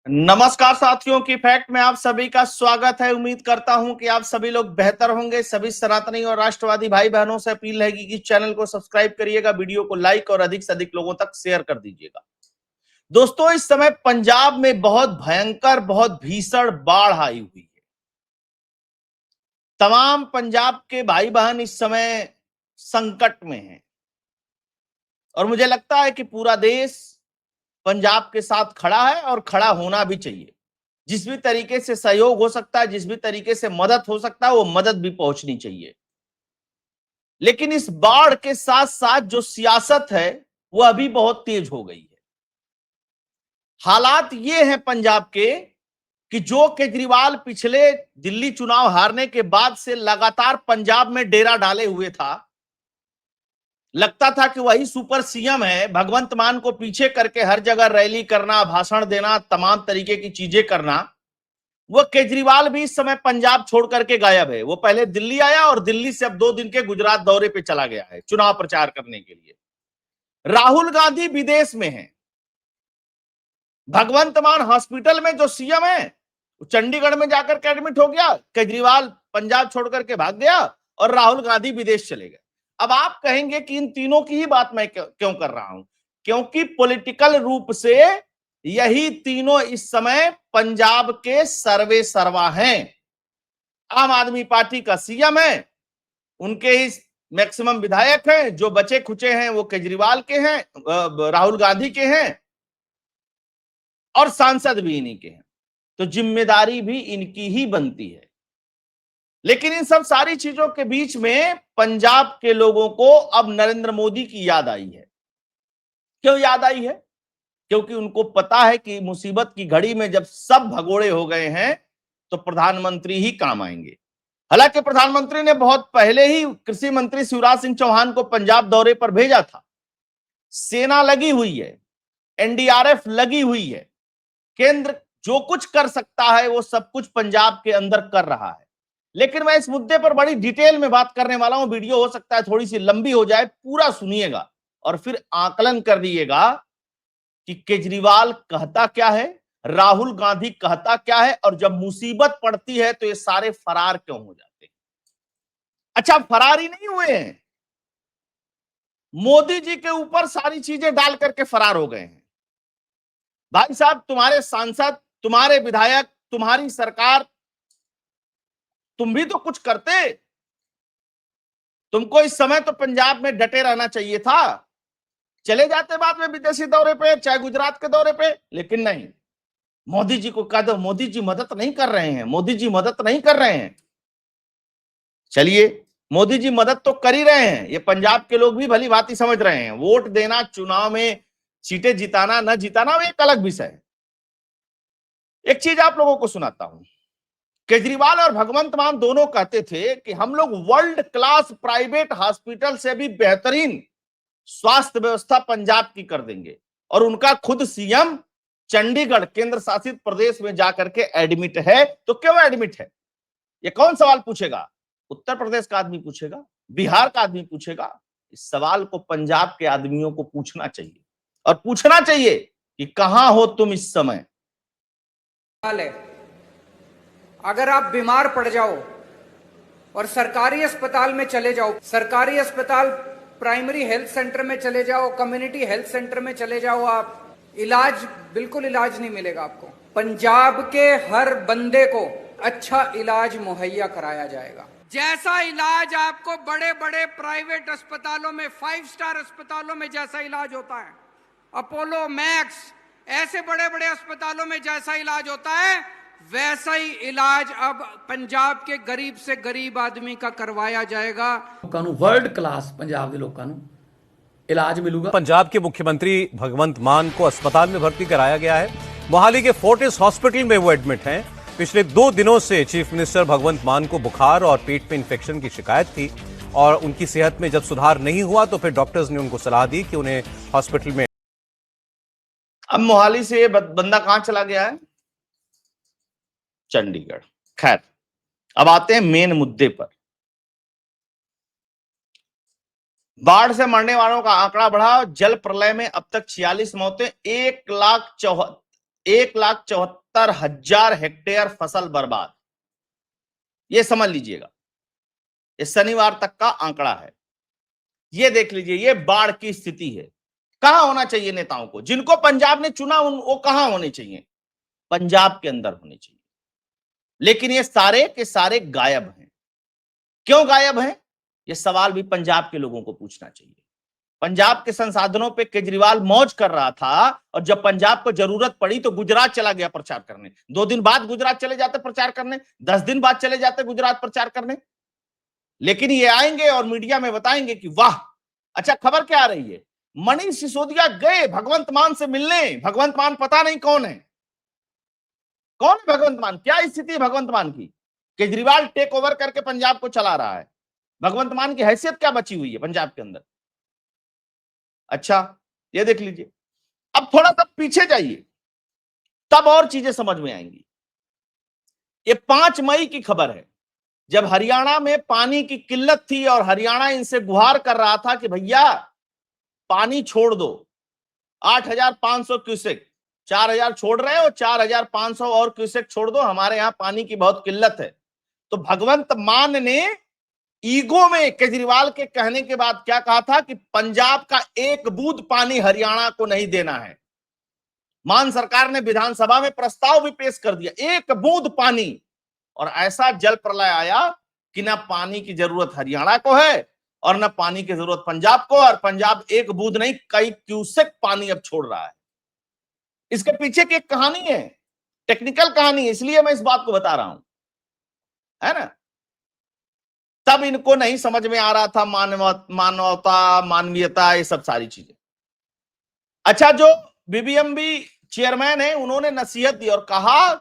नमस्कार साथियों की फैक्ट में आप सभी का स्वागत है। उम्मीद करता हूं कि आप सभी लोग बेहतर होंगे। सभी सनातनी और राष्ट्रवादी भाई बहनों से अपील रहेगी कि चैनल को सब्सक्राइब करिएगा, वीडियो को लाइक और अधिक से अधिक लोगों तक शेयर कर दीजिएगा। दोस्तों, इस समय पंजाब में बहुत भयंकर, बहुत भीषण बाढ़ आई हुई है। तमाम पंजाब के भाई बहन इस समय संकट में हैं और मुझे लगता है कि पूरा देश पंजाब के साथ खड़ा है और खड़ा होना भी चाहिए। जिस भी तरीके से सहयोग हो सकता है, जिस भी तरीके से मदद हो सकता है, वो मदद भी पहुंचनी चाहिए। लेकिन इस बाढ़ के साथ साथ जो सियासत है वो अभी बहुत तेज हो गई है। हालात ये हैं पंजाब के कि जो केजरीवाल पिछले दिल्ली चुनाव हारने के बाद से लगातार पंजाब में डेरा डाले हुए था, लगता था कि वही सुपर सीएम है। भगवंत मान को पीछे करके हर जगह रैली करना, भाषण देना, तमाम तरीके की चीजें करना। वो केजरीवाल भी इस समय पंजाब छोड़ करके गायब है। वो पहले दिल्ली आया और दिल्ली से अब 2 दिन के गुजरात दौरे पे चला गया है चुनाव प्रचार करने के लिए। राहुल गांधी विदेश में है। भगवंत मान हॉस्पिटल में जो सीएम है वो चंडीगढ़ में जाकर के एडमिट हो गया। केजरीवाल पंजाब छोड़ करके भाग गया और राहुल गांधी विदेश चले गए। अब आप कहेंगे कि इन तीनों की ही बात मैं क्यों कर रहा हूं? क्योंकि पॉलिटिकल रूप से यही तीनों इस समय पंजाब के सर्वे सर्वा हैं। आम आदमी पार्टी का सीएम है, उनके ही मैक्सिमम विधायक हैं, जो बचे खुचे हैं वो केजरीवाल के हैं, राहुल गांधी के हैं और सांसद भी इन्हीं के हैं। तो जिम्मेदारी भी इनकी ही बनती है। लेकिन इन सब सारी चीजों के बीच में पंजाब के लोगों को अब नरेंद्र मोदी की याद आई है। क्यों याद आई है? क्योंकि उनको पता है कि मुसीबत की घड़ी में जब सब भगोड़े हो गए हैं तो प्रधानमंत्री ही काम आएंगे। हालांकि प्रधानमंत्री ने बहुत पहले ही कृषि मंत्री शिवराज सिंह चौहान को पंजाब दौरे पर भेजा था। सेना लगी हुई है, एनडीआरएफ लगी हुई है, केंद्र जो कुछ कर सकता है वो सब कुछ पंजाब के अंदर कर रहा है। लेकिन मैं इस मुद्दे पर बड़ी डिटेल में बात करने वाला हूं। वीडियो हो सकता है थोड़ी सी लंबी हो जाए, पूरा सुनिएगा और फिर आकलन कर दिएगा कि केजरीवाल कहता क्या है, राहुल गांधी कहता क्या है, और जब मुसीबत पड़ती है तो ये सारे फरार क्यों हो जाते हैं। अच्छा, फरार ही नहीं हुए हैं, मोदी जी के ऊपर सारी चीजें डाल करके फरार हो गए हैं। भाई साहब, तुम्हारे सांसद, तुम्हारे विधायक, तुम्हारी सरकार, तुम भी तो कुछ करते। तुमको इस समय तो पंजाब में डटे रहना चाहिए था। चले जाते बाद में विदेशी दौरे पे, चाहे गुजरात के दौरे पे, लेकिन नहीं। मोदी जी को कह दो मोदी जी मदद नहीं कर रहे हैं, मोदी जी मदद नहीं कर रहे हैं। चलिए, मोदी जी मदद तो कर ही रहे हैं, ये पंजाब के लोग भी भली भांति समझ रहे हैं। वोट देना, चुनाव में सीटें जिताना न जिताना वो एक अलग विषय है। एक चीज आप लोगों को सुनाता हूं। केजरीवाल और भगवंत मान दोनों कहते थे कि हम लोग वर्ल्ड क्लास प्राइवेट हॉस्पिटल से भी बेहतरीन स्वास्थ्य व्यवस्था पंजाब की कर देंगे। और उनका खुद सीएम चंडीगढ़ केंद्र शासित प्रदेश में जाकर के एडमिट है। तो क्यों एडमिट है, ये कौन सवाल पूछेगा? उत्तर प्रदेश का आदमी पूछेगा, बिहार का आदमी पूछेगा। इस सवाल को पंजाब के आदमियों को पूछना चाहिए और पूछना चाहिए कि कहां हो तुम इस समय। अगर आप बीमार पड़ जाओ और सरकारी अस्पताल में चले जाओ, सरकारी अस्पताल प्राइमरी हेल्थ सेंटर में चले जाओ, कम्युनिटी हेल्थ सेंटर में चले जाओ, आप इलाज बिल्कुल इलाज नहीं मिलेगा आपको। पंजाब के हर बंदे को अच्छा इलाज मुहैया कराया जाएगा। जैसा इलाज आपको बड़े बड़े प्राइवेट अस्पतालों में, 5 स्टार अस्पतालों में जैसा इलाज होता है, अपोलो, मैक्स, ऐसे बड़े बड़े अस्पतालों में जैसा इलाज होता है, वैसा ही इलाज अब पंजाब के गरीब से गरीब आदमी का करवाया जाएगा। लोगों ਨੂੰ वर्ल्ड क्लास पंजाब के लोगों ਨੂੰ इलाज मिलूगा। पंजाब के मुख्यमंत्री भगवंत मान को अस्पताल में भर्ती कराया गया है। मोहाली के फोर्टिस हॉस्पिटल में वो एडमिट हैं। पिछले 2 दिनों से चीफ मिनिस्टर भगवंत मान को बुखार और पेट में इंफेक्शन की शिकायत थी और उनकी सेहत में जब सुधार नहीं हुआ तो फिर डॉक्टर्स ने उनको सलाह दी कि उन्हें हॉस्पिटल में। अब मोहाली से ये बंदा कहां चला गया है? चंडीगढ़। खैर, अब आते हैं मेन मुद्दे पर। बाढ़ से मरने वालों का आंकड़ा बढ़ा। जल प्रलय में अब तक 46 मौतें, 1,04,000 1,74,000 हेक्टेयर फसल बर्बाद। ये समझ लीजिएगा, इस शनिवार तक का आंकड़ा है। ये देख लीजिए, ये बाढ़ की स्थिति है। कहां होना चाहिए नेताओं को? जिनको पंजाब ने चुना वो कहां होने चाहिए? पंजाब के अंदर होने चाहिए। लेकिन ये सारे के सारे गायब हैं। क्यों गायब हैं? ये सवाल भी पंजाब के लोगों को पूछना चाहिए। पंजाब के संसाधनों पे केजरीवाल मौज कर रहा था, और जब पंजाब को जरूरत पड़ी तो गुजरात चला गया प्रचार करने। 2 दिन बाद गुजरात चले जाते प्रचार करने, 10 दिन बाद चले जाते गुजरात प्रचार करने। लेकिन ये आएंगे और मीडिया में बताएंगे कि वाह। अच्छा, खबर क्या आ रही है? मनीष सिसोदिया गए भगवंत मान से मिलने। भगवंत मान पता नहीं कौन है। कौन है भगवंत मान? क्या स्थिति है भगवंत मान की? केजरीवाल टेक ओवर करके पंजाब को चला रहा है। भगवंत मान की हैसियत क्या बची हुई है पंजाब के अंदर? अच्छा, ये देख लीजिए। अब थोड़ा सा पीछे जाइए, तब और चीजें समझ में आएंगी। ये 5 मई की खबर है, जब हरियाणा में पानी की किल्लत थी और हरियाणा इनसे गुहार कर रहा था कि भैया पानी छोड़ दो। 8,500 क्यूसेक, 4,000 छोड़ रहे हो, 4,500 और क्यूसेक छोड़ दो, हमारे यहां पानी की बहुत किल्लत है। तो भगवंत मान ने ईगो में केजरीवाल के कहने के बाद क्या कहा था कि पंजाब का एक बूंद पानी हरियाणा को नहीं देना है। मान सरकार ने विधानसभा में प्रस्ताव भी पेश कर दिया, एक बूंद पानी। और ऐसा जल प्रलय आया कि ना पानी की जरूरत हरियाणा को है और ना पानी की जरूरत पंजाब को, और पंजाब एक बूंद नहीं कई क्यूसेक पानी अब छोड़ रहा है। इसके पीछे की एक कहानी है, टेक्निकल कहानी, इसलिए मैं इस बात को बता रहा हूं, है ना। तब इनको नहीं समझ में आ रहा था मानवता, मानवीयता, ये सब सारी चीजें। अच्छा, जो बीबीएमबी चेयरमैन है, उन्होंने नसीहत दी और कहा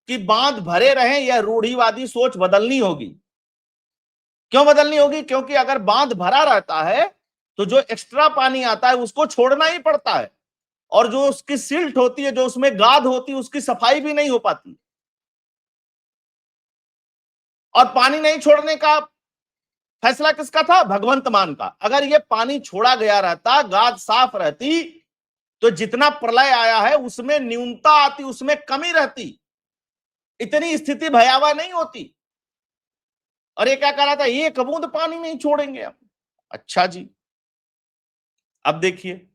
कि बांध भरे रहें, यह रूढ़िवादी सोच बदलनी होगी। क्यों बदलनी होगी? क्योंकि अगर बांध भरा रहता है तो जो एक्स्ट्रा पानी आता है उसको छोड़ना ही पड़ता है, और जो उसकी सिल्ट होती है, जो उसमें गाद होती है, उसकी सफाई भी नहीं हो पाती। और पानी नहीं छोड़ने का फैसला किसका था? भगवंत मान का। अगर ये पानी छोड़ा गया रहता, गाद साफ रहती, तो जितना प्रलय आया है उसमें न्यूनता आती, उसमें कमी रहती, इतनी स्थिति भयावह नहीं होती। और ये क्या कह रहा था? एक बूंद पानी नहीं छोड़ेंगे हम। अच्छा जी, अब देखिए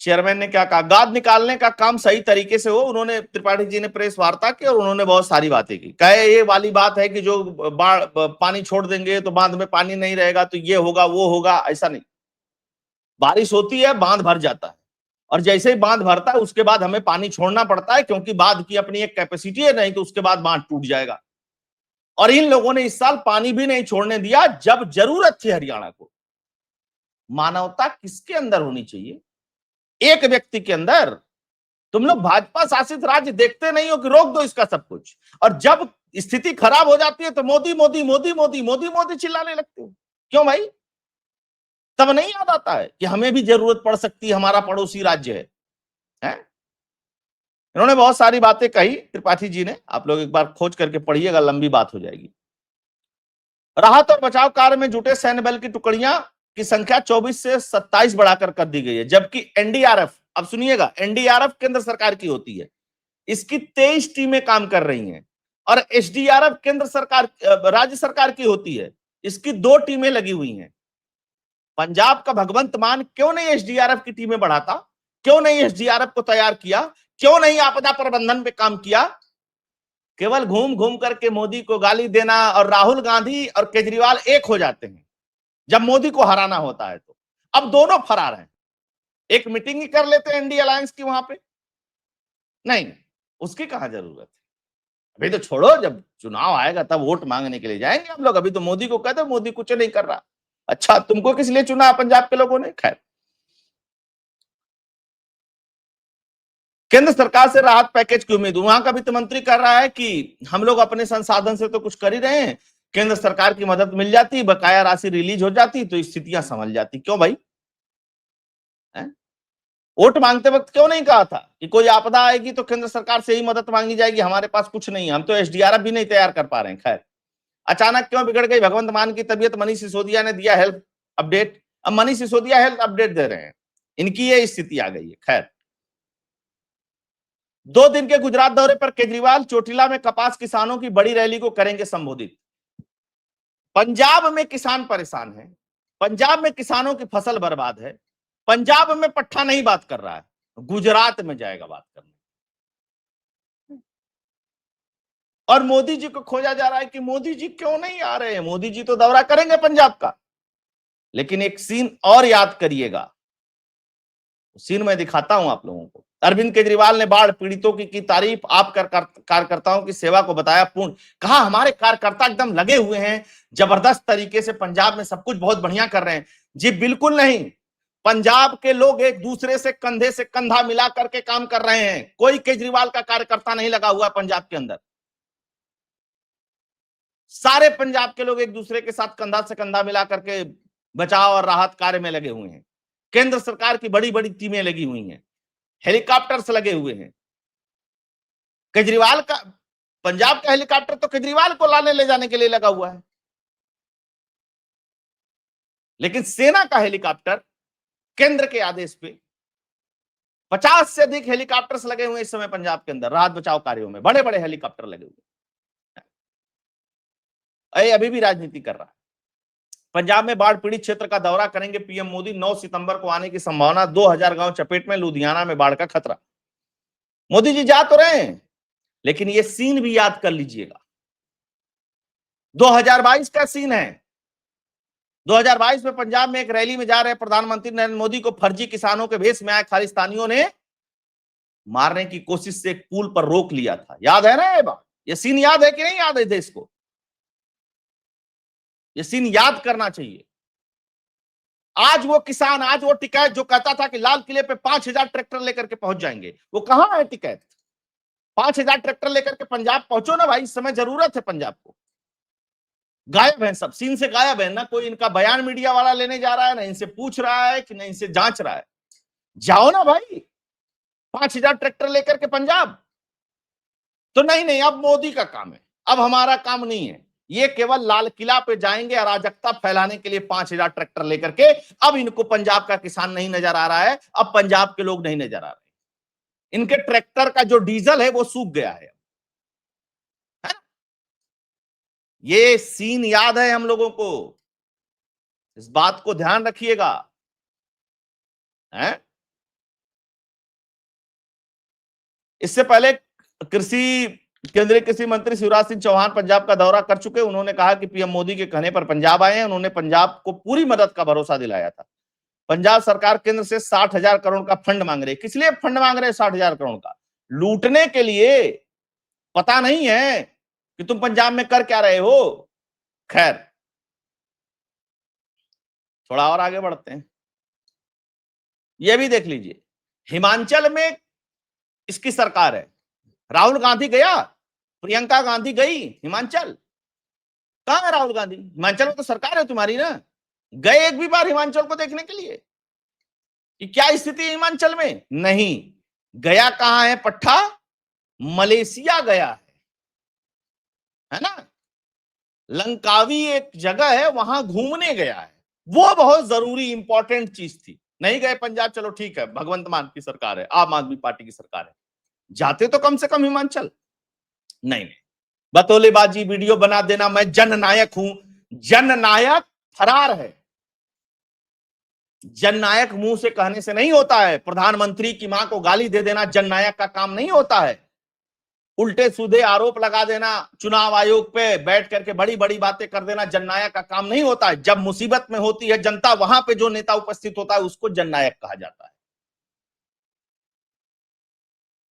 चेयरमैन ने क्या कहा। गाद निकालने का काम सही तरीके से हो। उन्होंने, त्रिपाठी जी ने प्रेस वार्ता की और उन्होंने बहुत सारी बातें की। कहे ये वाली बात है कि जो पानी छोड़ देंगे तो बांध में पानी नहीं रहेगा, तो ये होगा वो होगा, ऐसा नहीं। बारिश होती है, बांध भर जाता है, और जैसे ही बांध भरता है उसके बाद हमें पानी छोड़ना पड़ता है, क्योंकि बांध की अपनी एक कैपेसिटी है, नहीं तो उसके बाद बांध टूट जाएगा। और इन लोगों ने इस साल पानी भी नहीं छोड़ने दिया जब जरूरत थी हरियाणा को। मानवता किसके अंदर होनी चाहिए? एक व्यक्ति के अंदर। तुम लोग भाजपा शासित राज्य देखते नहीं हो कि रोक दो इसका सब कुछ, और जब स्थिति खराब हो जाती है तो मोदी मोदी मोदी मोदी मोदी मोदी चिल्लाने लगते हो। क्यों भाई? तब नहीं याद आता है कि हमें भी जरूरत पड़ सकती है, हमारा पड़ोसी राज्य है? इन्होंने बहुत सारी बातें कही त्रिपाठी जी ने, आप लोग एक बार खोज करके पढ़िएगा, लंबी बात हो जाएगी। राहत और बचाव कार्य में जुटे सैन्य बल की टुकड़ियां की संख्या 24 से 27 बढ़ाकर कर दी गई है, जबकि एनडीआरएफ, अब सुनिएगा, एनडीआरएफ केंद्र सरकार की होती है, इसकी 23 टीमें काम कर रही हैं, और एसडीआरएफ केंद्र सरकार, राज्य सरकार की होती है, इसकी 2 टीमें लगी हुई हैं। पंजाब का भगवंत मान क्यों नहीं एसडीआरएफ की टीमें बढ़ाता? क्यों नहीं एसडीआरएफ को तैयार किया? क्यों नहीं आपदा प्रबंधन पे काम किया? केवल घूम घूम करके मोदी को गाली देना, और राहुल गांधी और केजरीवाल एक हो जाते हैं जब मोदी को हराना होता है। तो अब दोनों फरार हैं। एक मीटिंग ही कर लेते हैं एनडी अलायंस की वहां पे। नहीं, उसकी कहां जरूरत है? अभी तो छोड़ो, जब चुनाव आएगा तब वोट मांगने के लिए जाएंगे हम लोग। अभी तो मोदी को कहते, मोदी कुछ नहीं कर रहा। अच्छा, तुमको किस लिए चुना पंजाब के लोगों ने? खैर, केंद्र सरकार से राहत पैकेज की उम्मीद। वहां का वित्त मंत्री कर रहा है कि हम लोग अपने संसाधन से तो कुछ कर ही रहे हैं, केंद्र सरकार की मदद मिल जाती, बकाया राशि रिलीज हो जाती तो स्थितियां संभल जाती। क्यों भाई? वोट मांगते वक्त क्यों नहीं कहा था कि कोई आपदा आएगी तो केंद्र सरकार से ही मदद मांगी जाएगी, हमारे पास कुछ नहीं है, हम तो एसडीआरएफ भी नहीं तैयार कर पा रहे हैं। खैर, अचानक क्यों बिगड़ गई भगवंत मान की तबीयत? मनीष सिसोदिया ने दिया हेल्थ अपडेट। अब मनीष सिसोदिया हेल्थ अपडेट दे रहे हैं, इनकी ये स्थिति आ गई है। खैर, 2 दिन के गुजरात दौरे पर केजरीवाल चोटिला में कपास किसानों की बड़ी रैली को करेंगे संबोधित। पंजाब में किसान परेशान है, पंजाब में किसानों की फसल बर्बाद है, पंजाब में पट्टा नहीं बात कर रहा है, गुजरात में जाएगा बात करने। और मोदी जी को खोजा जा रहा है कि मोदी जी क्यों नहीं आ रहे हैं। मोदी जी तो दौरा करेंगे पंजाब का, लेकिन एक सीन और याद करिएगा, सीन मैं दिखाता हूं आप लोगों को। अरविंद केजरीवाल ने बाढ़ पीड़ितों की तारीफ, आप कार्यकर्ताओं की सेवा को बताया पूर्ण। कहा हमारे कार्यकर्ता एकदम लगे हुए हैं, जबरदस्त तरीके से पंजाब में सब कुछ बहुत बढ़िया कर रहे हैं। जी बिल्कुल नहीं, पंजाब के लोग एक दूसरे से कंधे से कंधा मिला करके काम कर रहे हैं। कोई केजरीवाल का कार्यकर्ता नहीं लगा हुआ पंजाब के अंदर, सारे पंजाब के लोग एक दूसरे के साथ कंधा से कंधा मिला करके बचाव और राहत कार्य में लगे हुए हैं। केंद्र सरकार की बड़ी बड़ी टीमें लगी हुई हैं, हेलीकॉप्टर्स लगे हुए हैं। केजरीवाल का पंजाब का हेलीकॉप्टर तो केजरीवाल को लाने ले जाने के लिए लगा हुआ है, लेकिन सेना का हेलीकॉप्टर केंद्र के आदेश पे 50 से अधिक हेलीकॉप्टर्स लगे हुए हैं इस समय पंजाब के अंदर राहत बचाव कार्यों में। बड़े बड़े हेलीकॉप्टर लगे हुए हैं। अभी भी राजनीति कर रहा है। पंजाब में बाढ़ पीड़ित क्षेत्र का दौरा करेंगे पीएम मोदी। 9 सितंबर को आने की संभावना, 2000 गांव चपेट में, लुधियाना में बाढ़ का खतरा। मोदी जी जा तो रहे हैं, लेकिन ये सीन भी याद कर लीजिएगा, 2022 का सीन है। 2022 में पंजाब में एक रैली में जा रहे प्रधानमंत्री नरेंद्र मोदी को फर्जी किसानों के भेष में आए खालिस्तानियों ने मारने की कोशिश से एक पुल पर रोक लिया था। याद है ना ये बात? ये सीन याद है कि नहीं याद है देश को? ये सीन याद करना चाहिए। आज वो किसान, आज वो टिकैत जो कहता था कि लाल किले पे 5000 ट्रैक्टर लेकर के पहुंच जाएंगे, वो कहां है टिकैत? 5000 ट्रैक्टर लेकर के पंजाब पहुंचो ना भाई, इस समय जरूरत है पंजाब को। गायब है, सब सीन से गायब है ना। कोई इनका बयान मीडिया वाला लेने जा रहा है, ना इनसे पूछ रहा है, कि ना इनसे जांच रहा है। जाओ ना भाई, 5000 ट्रैक्टर लेकर के पंजाब। तो नहीं, अब मोदी का काम है, अब हमारा काम नहीं है। ये केवल लाल किला पे जाएंगे अराजकता फैलाने के लिए 5000 ट्रैक्टर लेकर के। अब इनको पंजाब का किसान नहीं नजर आ रहा है, अब पंजाब के लोग नहीं नजर आ रहे। इनके ट्रैक्टर का जो डीजल है वो सूख गया है ना? ये सीन याद है हम लोगों को, इस बात को ध्यान रखिएगा। इससे पहले केंद्रीय कृषि मंत्री शिवराज सिंह चौहान पंजाब का दौरा कर चुके। उन्होंने कहा कि पीएम मोदी के कहने पर पंजाब आए हैं। उन्होंने पंजाब को पूरी मदद का भरोसा दिलाया था। पंजाब सरकार केंद्र से 60,000 करोड़ का फंड मांग रही है। किस लिए फंड मांग रहे हैं 60,000 करोड़ का? लूटने के लिए। पता नहीं है कि तुम पंजाब में कर क्या रहे हो। खैर, थोड़ा और आगे बढ़ते हैं। यह भी देख लीजिए, हिमाचल में इसकी सरकार है। राहुल गांधी गया, प्रियंका गांधी गई हिमाचल। कहां है राहुल गांधी? हिमाचल में तो सरकार है तुम्हारी ना। गए एक भी बार हिमाचल को देखने के लिए कि क्या स्थिति है हिमाचल में? नहीं गया। कहां है पट्टा? मलेशिया गया है ना। लंकावी एक जगह है, वहां घूमने गया है। वो बहुत जरूरी इंपॉर्टेंट चीज थी। नहीं गए पंजाब, चलो ठीक है, भगवंत मान की सरकार है, आम आदमी पार्टी की सरकार है, जाते तो कम से कम हिमाचल। नहीं, बतौलेबाजी, वीडियो बना देना मैं जननायक हूं। जननायक फरार है। जननायक मुंह से कहने से नहीं होता है। प्रधानमंत्री की मां को गाली दे देना जननायक का काम नहीं होता है। उल्टे सीधे आरोप लगा देना, चुनाव आयोग पे बैठ करके बड़ी बड़ी बातें कर देना जननायक का काम नहीं होता है। जब मुसीबत में होती है जनता, वहां पे जो नेता उपस्थित होता है उसको जननायक कहा जाता है।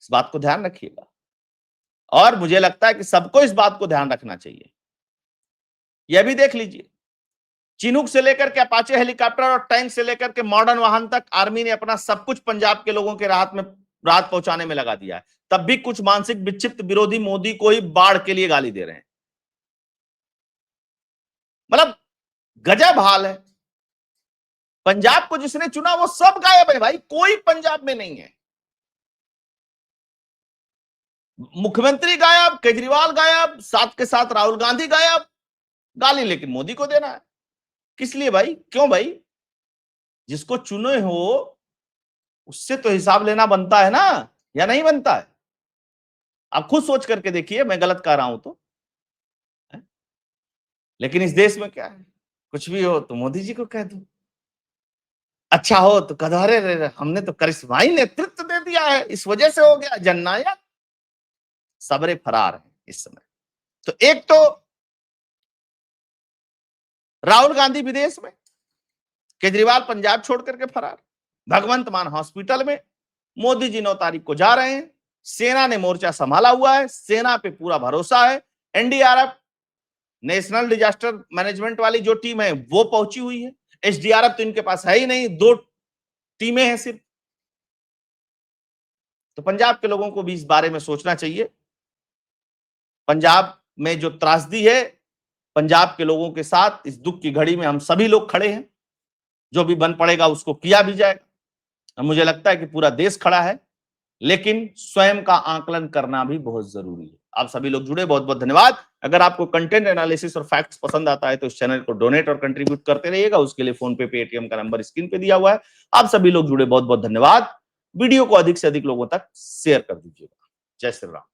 इस बात को ध्यान रखिएगा, और मुझे लगता है कि सबको इस बात को ध्यान रखना चाहिए। यह भी देख लीजिए, चिनूक से लेकर के अपाचे हेलीकॉप्टर और टैंक से लेकर के मॉडर्न वाहन तक आर्मी ने अपना सब कुछ पंजाब के लोगों के राहत पहुंचाने में लगा दिया है। तब भी कुछ मानसिक विक्षिप्त विरोधी मोदी को ही बाढ़ के लिए गाली दे रहे हैं। मतलब गजब हाल है। पंजाब को जिसने चुना वो सब गायब है भाई, कोई पंजाब में नहीं है। मुख्यमंत्री गायब, केजरीवाल गायब, साथ के साथ राहुल गांधी गायब। गाली लेकिन मोदी को देना है। किस लिए भाई? क्यों भाई? जिसको चुने हो उससे तो हिसाब लेना बनता है ना, या नहीं बनता है? आप खुद सोच करके देखिए, मैं गलत कह रहा हूं तो। लेकिन इस देश में क्या है, कुछ भी हो तो मोदी जी को कह दो, अच्छा हो तो कह दो अरे रे, हमने तो करिश्माई नेतृत्व दे दिया है, इस वजह से हो गया जननायक। सबरे फरार हैं इस समय। तो एक तो राहुल गांधी विदेश में, केजरीवाल पंजाब छोड़ करके फरार, भगवंत मान हॉस्पिटल में, मोदी जी 9 तारीख को जा रहे हैं, सेना ने मोर्चा संभाला हुआ है, सेना पे पूरा भरोसा है, एनडीआरएफ नेशनल डिजास्टर मैनेजमेंट वाली जो टीम है वो पहुंची हुई है, एसडीआरएफ तो इनके पास है ही नहीं, 2 टीमें हैं सिर्फ। तो पंजाब के लोगों को भी इस बारे में सोचना चाहिए। पंजाब में जो त्रासदी है, पंजाब के लोगों के साथ इस दुख की घड़ी में हम सभी लोग खड़े हैं, जो भी बन पड़ेगा उसको किया भी जाएगा। मुझे लगता है कि पूरा देश खड़ा है, लेकिन स्वयं का आकलन करना भी बहुत जरूरी है। आप सभी लोग जुड़े, बहुत बहुत धन्यवाद। अगर आपको कंटेंट एनालिसिस और फैक्ट्स पसंद आता है तो इस चैनल को डोनेट और कंट्रीब्यूट करते रहिएगा। उसके लिए फोन पे, पेटीएम का नंबर स्क्रीन पे दिया हुआ है। आप सभी लोग जुड़े, बहुत बहुत धन्यवाद। वीडियो को अधिक से अधिक लोगों तक शेयर कर दीजिएगा। जय श्री राम।